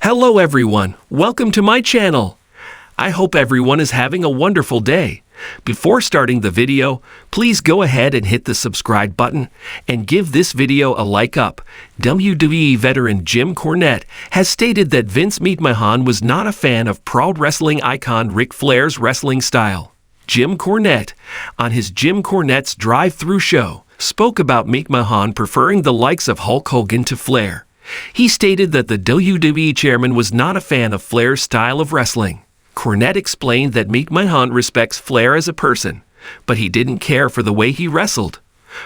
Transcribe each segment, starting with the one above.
Hello everyone, welcome to my channel. I hope everyone is having a wonderful day. Before starting the video, please go ahead and hit the subscribe button and give this video a like up. WWE veteran Jim Cornette has stated that Vince McMahon was not a fan of pro wrestling icon Ric Flair's wrestling style. Jim Cornette, on his Jim Cornette's Drive-Thru show, spoke about McMahon preferring the likes of Hulk Hogan to Flair. He stated that the WWE chairman was not a fan of Flair's style of wrestling. Cornette explained that McMahon respects Flair as a person, but he didn't care for the way he wrestled.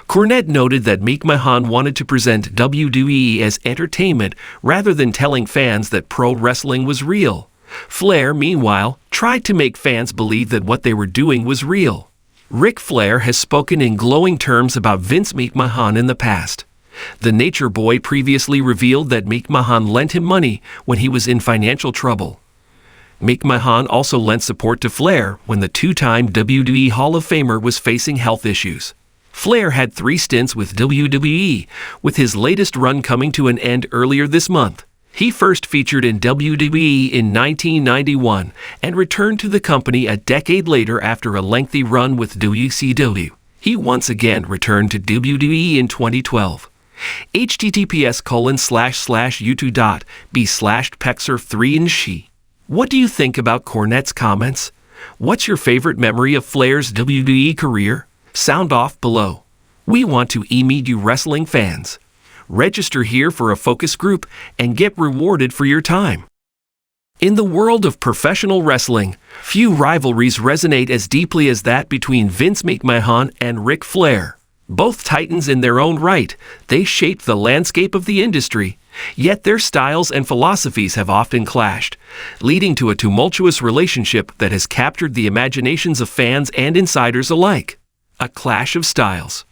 Cornette noted that McMahon wanted to present WWE as entertainment rather than telling fans that pro wrestling was real. Flair, meanwhile, tried to make fans believe that what they were doing was real. Ric Flair has spoken in glowing terms about Vince McMahon in the past. The Nature Boy previously revealed that McMahon lent him money when he was in financial trouble. McMahon also lent support to Flair when the two-time WWE Hall of Famer was facing health issues. Flair had 3 stints with WWE, with his latest run coming to an end earlier this month. He first featured in WWE in 1991 and returned to the company a decade later after a lengthy run with WCW. He once again returned to WWE in 2012. https://youtube.b/pexer3nshi. What do you think about Cornette's comments? What's your favorite memory of Flair's WWE career? Sound off below. We want to meet you wrestling fans. Register here for a focus group and get rewarded for your time. In the world of professional wrestling, few rivalries resonate as deeply as that between Vince McMahon and Ric Flair. Both titans in their own right, they shaped the landscape of the industry, yet their styles and philosophies have often clashed, leading to a tumultuous relationship that has captured the imaginations of fans and insiders alike. A clash of styles.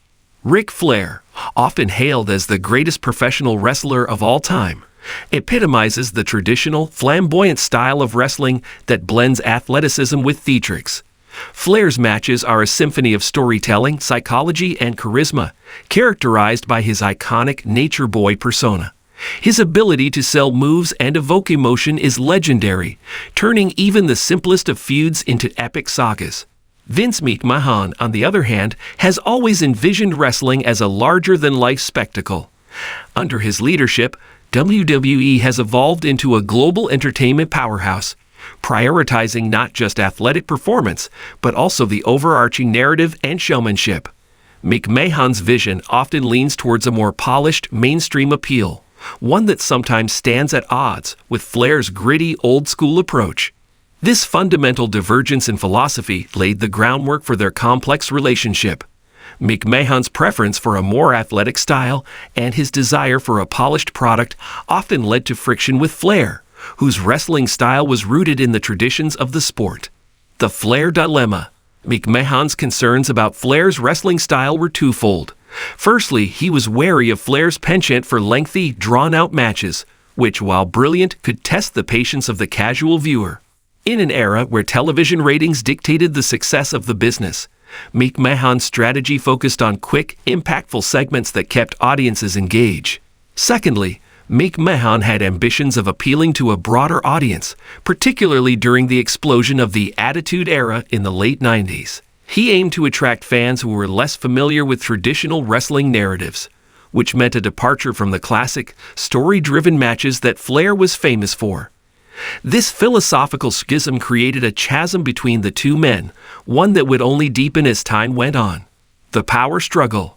Ric Flair, often hailed as the greatest professional wrestler of all time, epitomizes the traditional, flamboyant style of wrestling that blends athleticism with theatrics. Flair's matches are a symphony of storytelling, psychology, and charisma, characterized by his iconic Nature Boy persona. His ability to sell moves and evoke emotion is legendary, turning even the simplest of feuds into epic sagas. Vince McMahon, on the other hand, has always envisioned wrestling as a larger-than-life spectacle. Under his leadership, WWE has evolved into a global entertainment powerhouse, prioritizing not just athletic performance, but also the overarching narrative and showmanship. McMahon's vision often leans towards a more polished, mainstream appeal, one that sometimes stands at odds with Flair's gritty, old-school approach. This fundamental divergence in philosophy laid the groundwork for their complex relationship. McMahon's preference for a more athletic style and his desire for a polished product often led to friction with Flair, whose wrestling style was rooted in the traditions of the sport. The Flair dilemma. McMahon's concerns about Flair's wrestling style were twofold. Firstly, he was wary of Flair's penchant for lengthy, drawn-out matches, which, while brilliant, could test the patience of the casual viewer. In an era where television ratings dictated the success of the business, McMahon's strategy focused on quick, impactful segments that kept audiences engaged. Secondly, McMahon had ambitions of appealing to a broader audience, particularly during the explosion of the Attitude Era in the late 90s. He aimed to attract fans who were less familiar with traditional wrestling narratives, which meant a departure from the classic, story-driven matches that Flair was famous for. This philosophical schism created a chasm between the two men, one that would only deepen as time went on. The power struggle.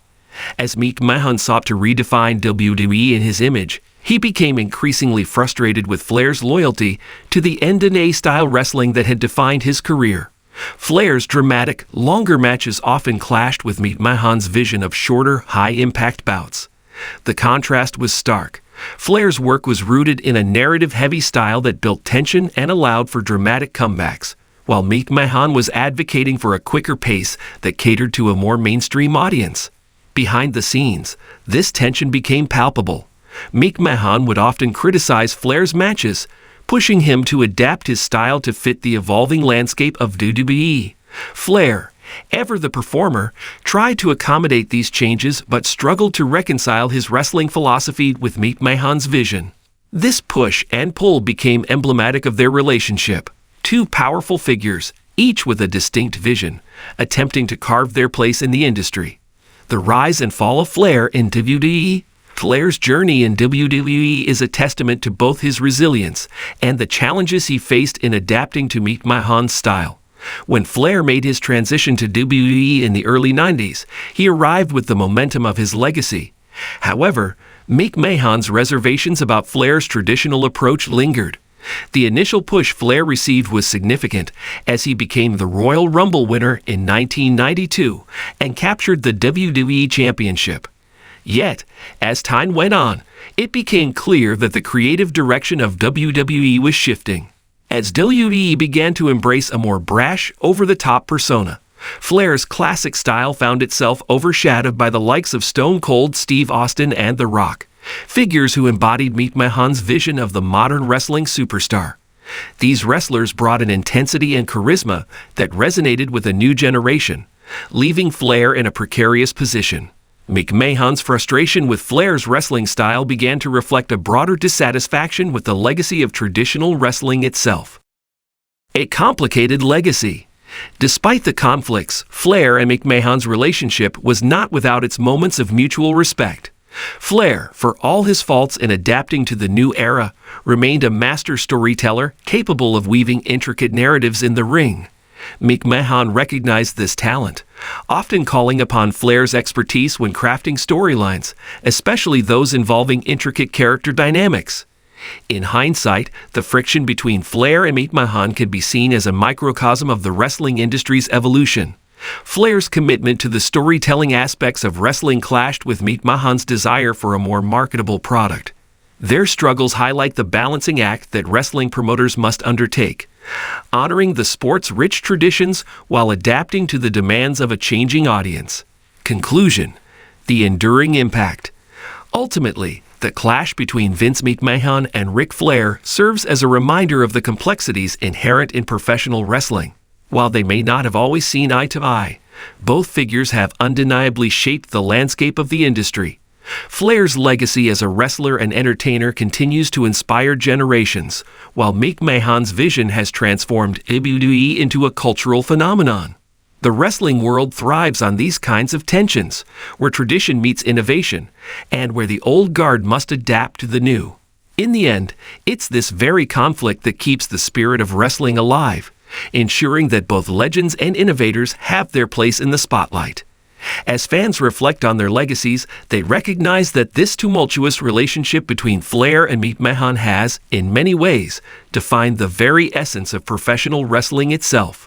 As McMahon sought to redefine WWE in his image, he became increasingly frustrated with Flair's loyalty to the NWA-style wrestling that had defined his career. Flair's dramatic, longer matches often clashed with McMahon's vision of shorter, high-impact bouts. The contrast was stark. Flair's work was rooted in a narrative-heavy style that built tension and allowed for dramatic comebacks, while McMahon was advocating for a quicker pace that catered to a more mainstream audience. Behind the scenes, this tension became palpable. McMahon would often criticize Flair's matches, pushing him to adapt his style to fit the evolving landscape of WWE. Flair, ever the performer, tried to accommodate these changes but struggled to reconcile his wrestling philosophy with McMahon's vision. This push and pull became emblematic of their relationship. Two powerful figures, each with a distinct vision, attempting to carve their place in the industry. The rise and fall of Flair in WWE. Flair's journey in WWE is a testament to both his resilience and the challenges he faced in adapting to McMahon's style. When Flair made his transition to WWE in the early 90s, he arrived with the momentum of his legacy. However, McMahon's reservations about Flair's traditional approach lingered. The initial push Flair received was significant, as he became the Royal Rumble winner in 1992 and captured the WWE Championship. Yet, as time went on, it became clear that the creative direction of WWE was shifting. As WWE began to embrace a more brash, over-the-top persona, Flair's classic style found itself overshadowed by the likes of Stone Cold Steve Austin and The Rock, figures who embodied McMahon's vision of the modern wrestling superstar. These wrestlers brought an intensity and charisma that resonated with a new generation, leaving Flair in a precarious position. McMahon's frustration with Flair's wrestling style began to reflect a broader dissatisfaction with the legacy of traditional wrestling itself. A complicated legacy. Despite the conflicts, Flair and McMahon's relationship was not without its moments of mutual respect. Flair, for all his faults in adapting to the new era, remained a master storyteller capable of weaving intricate narratives in the ring. McMahon recognized this talent, often calling upon Flair's expertise when crafting storylines, especially those involving intricate character dynamics. In hindsight, the friction between Flair and McMahon can be seen as a microcosm of the wrestling industry's evolution. Flair's commitment to the storytelling aspects of wrestling clashed with McMahon's desire for a more marketable product. Their struggles highlight the balancing act that wrestling promoters must undertake, honoring the sport's rich traditions while adapting to the demands of a changing audience. Conclusion: the enduring impact. Ultimately, the clash between Vince McMahon and Ric Flair serves as a reminder of the complexities inherent in professional wrestling. While they may not have always seen eye to eye, both figures have undeniably shaped the landscape of the industry. Flair's legacy as a wrestler and entertainer continues to inspire generations, while McMahon's vision has transformed WWE into a cultural phenomenon. The wrestling world thrives on these kinds of tensions, where tradition meets innovation, and where the old guard must adapt to the new. In the end, it's this very conflict that keeps the spirit of wrestling alive, ensuring that both legends and innovators have their place in the spotlight. As fans reflect on their legacies, they recognize that this tumultuous relationship between Flair and McMahon has, in many ways, defined the very essence of professional wrestling itself.